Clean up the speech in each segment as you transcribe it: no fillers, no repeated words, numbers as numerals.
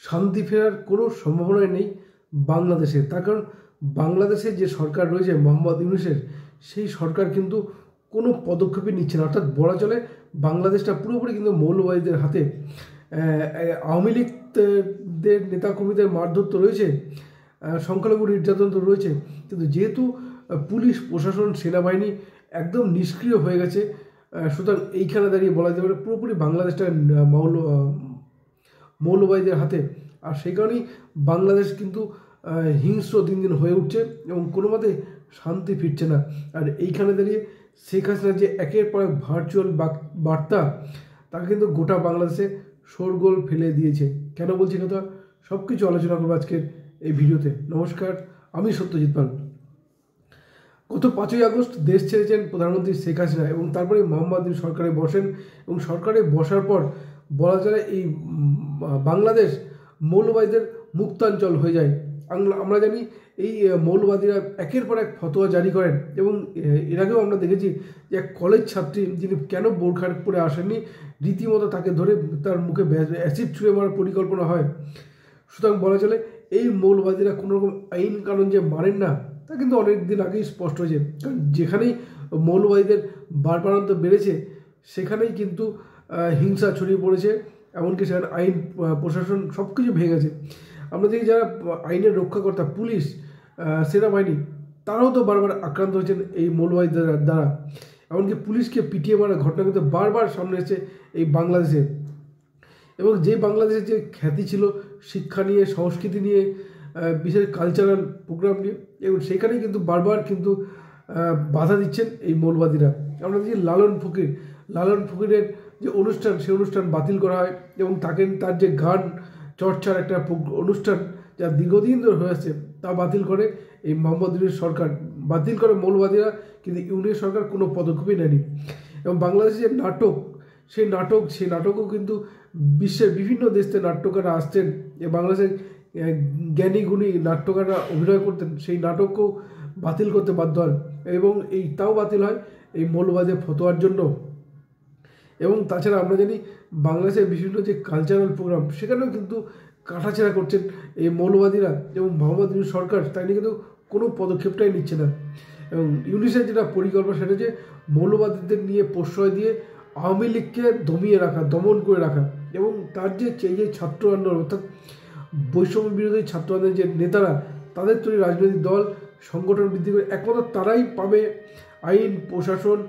শান্তি ফেরার কোনো সম্ভাবনাই নেই বাংলাদেশে। তার কারণ বাংলাদেশে যে সরকার রয়েছে মোহাম্মদ ইউনূসের, সেই সরকার কিন্তু কোনো পদক্ষেপই নিচ্ছে না। অর্থাৎ বলা চলে বাংলাদেশটা পুরোপুরি কিন্তু মৌলবাদীদের হাতে। আওয়ামী লীগদের নেতাকর্মীদের মারধর তো রয়েছে, সংখ্যালঘু নির্যাতন তো রয়েছে, কিন্তু যেহেতু পুলিশ প্রশাসন সেনাবাহিনী একদম নিষ্ক্রিয় হয়ে গেছে, সুতরাং এইখানে দাঁড়িয়ে বলা যেতে পারে পুরোপুরি বাংলাদেশটা মৌলবাদীদের হাতে। আর সেই কারণেই বাংলাদেশ কিন্তু হিংস্র দিন দিন হয়ে উঠছে এবং কোনো মতে শান্তি ফিরছে না। আর এইখানে দাঁড়িয়ে শেখ হাসিনার যে একের পর এক ভার্চুয়াল বার্তা, তাকে কিন্তু গোটা বাংলাদেশে শোরগোল ফেলে দিয়েছে। কেন বলছি কথা, সব কিছু আলোচনা করবো আজকের এই ভিডিওতে। নমস্কার, আমি সত্যজিৎ পাল। গত 5ই আগস্ট দেশ ছেড়েছেন প্রধানমন্ত্রী শেখ হাসিনা এবং তারপরে মোহাম্মদ ইউনূস সরকারে বসেন এবং সরকারে বসার পর বলা যায় এই বাংলাদেশ মৌলবাদীদের মুক্তাঞ্চল হয়ে যায়। আমরা জানি এই মৌলবাদীরা একের পর এক ফতোয়া জারি করেন এবং এর আগেও আমরা দেখেছি যে এক কলেজ ছাত্রী যিনি কেন বোরখা পরে আসেননি, রীতিমতো তাকে ধরে তার মুখে অ্যাসিড ছুঁড়ে মারার পরিকল্পনা হয়। সুতরাং বলা চলে এই মৌলবাদীরা কোনো রকম আইন কানুন যে মানেন না, তা কিন্তু অনেক দিন আগেই স্পষ্ট হয়েছে। কারণ যেখানেই মৌলবাদীদের বাড়বাড়ন্ত বেড়েছে, সেখানেই কিন্তু হিংসা ছড়িয়ে পড়েছে, এমনকি সেখানে আইন প্রশাসন সব কিছু ভেঙে গেছে। আমরা দেখি যারা আইনের রক্ষাকর্তা, পুলিশ, সেনাবাহিনী, তারাও তো বারবার আক্রান্ত হয়েছেন এই মৌলবাদীদের দ্বারা। এমনকি পুলিশকে পিটিয়ে মারার ঘটনা কিন্তু বারবার সামনে এসেছে এই বাংলাদেশে। এবং যে বাংলাদেশের যে খ্যাতি ছিল শিক্ষা নিয়ে, সংস্কৃতি নিয়ে, বিশেষ কালচারাল প্রোগ্রাম নিয়ে, এবং সেখানেই কিন্তু বারবার কিন্তু বাধা দিচ্ছেন এই মৌলবাদীরা। আমরা দেখি লালন ফকিরের যে অনুষ্ঠান, সেই অনুষ্ঠান বাতিল করা হয় এবং তার যে গান চর্চার একটা অনুষ্ঠান যা দীর্ঘদিন ধরে হয়ে আসছে, তা বাতিল করে এই মোহাম্মদ ইউনূস সরকার, বাতিল করে মৌলবাদীরা, কিন্তু ইউনূস সরকার কোনো পদক্ষেপই নেয়নি। এবং বাংলাদেশের যে নাটক, সেই নাটকও কিন্তু বিশ্বের বিভিন্ন দেশ থেকে নাট্যকাররা আসছেন, বাংলাদেশের জ্ঞানী গুণী নাট্যকাররা অভিনয় করতেন, সেই নাটকও বাতিল করতে বাধ্য হয় এবং তাও বাতিল হয় এই মৌলবাদের ফতোয়ার জন্য। এবং তাছাড়া আমরা জানি বাংলাদেশের বিভিন্ন যে কালচারাল প্রোগ্রাম, সেখানেও কিন্তু কাটাছেঁড়া করছেন এই মৌলবাদীরা এবং মোহাম্মদ ইউনূস সরকার, তাই নিয়ে কিন্তু কোনো পদক্ষেপটাই নিচ্ছে না। এবং ইউনূসের যেটা পরিকল্পনা, সেটা যে মৌলবাদীদের নিয়ে প্রশ্রয় দিয়ে আওয়ামী লীগকে দমন করে রাখা এবং তার যে ছাত্র আন্দোলন, অর্থাৎ বৈষম্য বিরোধী ছাত্র আন্দোলনের যে নেতারা, তাদের তৈরি রাজনৈতিক দল সংগঠন বৃদ্ধি করে একমাত্র তারাই পাবে আইন, প্রশাসন,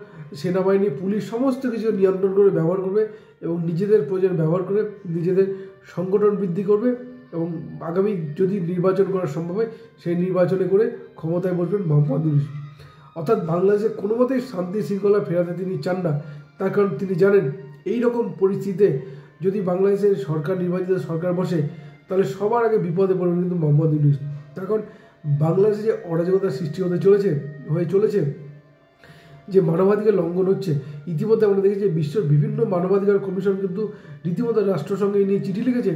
সেনাবাহিনী, পুলিশ সমস্ত কিছু নিয়ন্ত্রণ করে ব্যবহার করবে এবং নিজেদের প্রয়োজন ব্যবহার করে নিজেদের সংগঠন বৃদ্ধি করবে এবং আগামী যদি নির্বাচন করা সম্ভব হয়, সেই নির্বাচনে করে ক্ষমতায় বসবেন মোহাম্মদ ইউনূস। অর্থাৎ বাংলাদেশে কোনো মতেই শান্তি শৃঙ্খলা ফেরাতে তিনি চান না। তার কারণ তিনি জানেন এই রকম পরিস্থিতিতে যদি বাংলাদেশের নির্বাচিত সরকার বসে, তাহলে সবার আগে বিপদে পড়বেন কিন্তু মোহাম্মদ ইউনূস। তার কারণ বাংলাদেশে যে অরাজকতার সৃষ্টি হয়ে চলেছে, যে মানবাধিকার লঙ্ঘন হচ্ছে, ইতিমধ্যে আমরা দেখেছি যে বিশ্বের বিভিন্ন মানবাধিকার কমিশন কিন্তু রীতিমতো রাষ্ট্রসংঘে নিয়ে চিঠি লিখেছে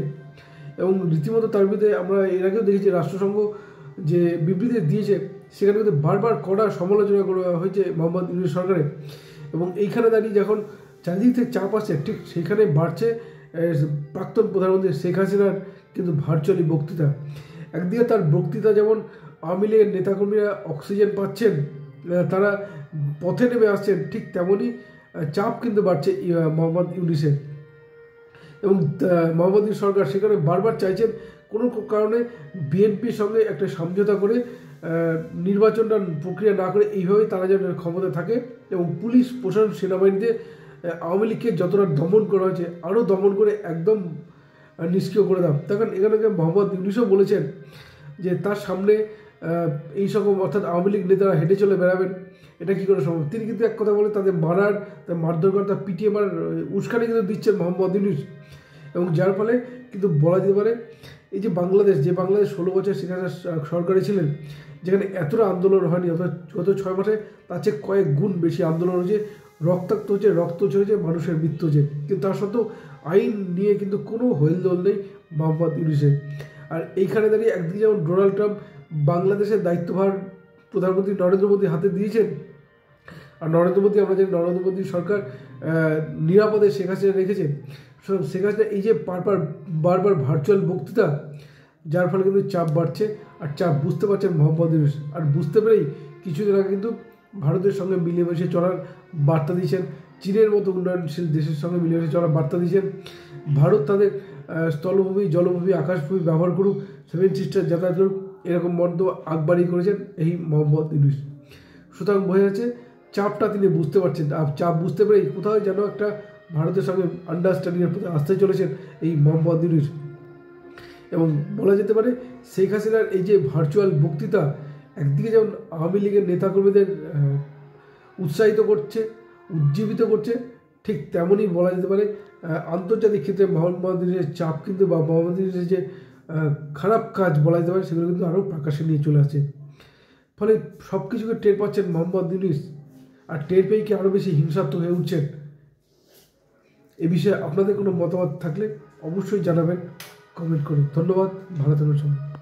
এবং রীতিমতো তার বিরুদ্ধে আমরা এর আগেও দেখেছি রাষ্ট্রসংঘ যে বিবৃতি দিয়েছে, সেখানে কিন্তু বারবার কড়া সমালোচনা করা হয়েছে মোহাম্মদ ইউনূস সরকারের। এবং এইখানে দাঁড়িয়ে যখন চারিদিক থেকে চাপ আসছে, ঠিক সেইখানে বাড়ছে প্রাক্তন প্রধানমন্ত্রী শেখ হাসিনার কিন্তু ভার্চুয়ালি বক্তৃতা। একদিকে তার বক্তৃতা যেমন আওয়ামী লীগের নেতাকর্মীরা অক্সিজেন পাচ্ছেন, তারা পথে নেমে আসছেন, ঠিক তেমনই চাপ কিন্তু বাড়ছে মোহাম্মদ ইউনূসের। এবং মোহাম্মদ ইউনূস সরকার সেখানে বারবার চাইছেন কোনো কারণে বিএনপির সঙ্গে একটা সমঝোতা করে নির্বাচনটা প্রক্রিয়া না করে এইভাবেই তারা যেন ক্ষমতা থাকে এবং পুলিশ প্রশাসন সেনাবাহিনীতে আওয়ামী লীগকে যতটা দমন করা হয়েছে আরও দমন করে একদম নিষ্ক্রিয় করে দাও। তখন এখানে মোহাম্মদ ইউনূসও বলেছেন যে তার সামনে এই সকম অর্থাৎ আওয়ামী লীগ নেতারা হেঁটে চলে বেড়াবেন, এটা কী করে সম্ভব। তিনি কিন্তু এক কথা বলে তাদের মারধর করা, তার পিটিয়ে মারার উস্কানি কিন্তু দিচ্ছেন মোহাম্মদ ইউনূস। এবং যার ফলে কিন্তু বলা যেতে পারে এই যে বাংলাদেশ 16 বছর শেখ হাসিনা সরকারে ছিলেন, যেখানে এতটা আন্দোলন হয়নি, অর্থাৎ গত 6 মাসে তার চেয়ে কয়েক গুণ বেশি আন্দোলন হয়েছে, রক্তাক্ত হচ্ছে, রক্ত ঝরেছে, মানুষের মৃত্যু হচ্ছে, কিন্তু তার সত্ত্বেও আইন নিয়ে কিন্তু কোনো হেলদোল নেই মোহাম্মদ ইউনূসের। আর এইখানে দাঁড়িয়ে একদিকে যেমন ডোনাল্ড ট্রাম্প বাংলাদেশের দায়িত্বভার প্রধানমন্ত্রী নরেন্দ্র মোদীর হাতে দিয়েছেন, আর আমরা জানি নরেন্দ্র মোদী সরকার নিরাপদে শেখ হাসিনা রেখেছে। সুতরাং শেখ হাসিনা এই যে বারবার ভার্চুয়াল বক্তৃতা, যার ফলে কিন্তু চাপ বাড়ছে, আর চাপ বুঝতে পারছেন মোহাম্মদ ইউনূস, আর বুঝতে পেরেই কিছুদিন আগে কিন্তু ভারতের সঙ্গে মিলেমিশে চলার বার্তা দিয়েছেন, চীনের মতো উন্নয়নশীল দেশের সঙ্গে মিলেমিশে চলার বার্তা দিয়েছেন। ভারত তাদের স্থলভূমি, জলভূমি, আকাশভূমি ব্যবহার করুক, 7 সিস্টার যাতায়াত করুক, এরকম মন্তব্য আগবাড়ি করেছেন এই মোহাম্মদ ইউনূস। সুতরাং বোঝা যাচ্ছে চাপটা তিনি বুঝতে পারছেন, আর চাপ বুঝতে পেরেই কোথাও যেন একটা ভারতের সঙ্গে আন্ডারস্ট্যান্ডিংয়ের প্রতি আসতে চলেছেন এই মোহাম্মদ ইউনূস। এবং বলা যেতে পারে শেখ হাসিনার এই যে ভার্চুয়াল বক্তৃতা একদিকে যেমন আওয়ামী লীগের নেতাকর্মীদের উৎসাহিত করছে, উজ্জীবিত করছে, ঠিক তেমনই বলা যেতে পারে আন্তর্জাতিক ক্ষেত্রে মোহাম্মদ ইউনূসের চাপ কিন্তু, বা মোহাম্মদ ইউনূসের যে খারাপ কাজ বলা যেতে পারে, সেগুলো কিন্তু আরও প্রকাশ্যে নিয়ে চলে আসছে। ফলে সব কিছুকে টের পাচ্ছেন মোহাম্মদ ইউনূস, আর টের পেয়ে কি আরও বেশি হিংসাত্মক হয়ে উঠছেন। এ বিষয়ে আপনাদের কোনো মতামত থাকলে অবশ্যই জানাবেন কমেন্ট করে। ধন্যবাদ, ভালো থাকবেন সবাই।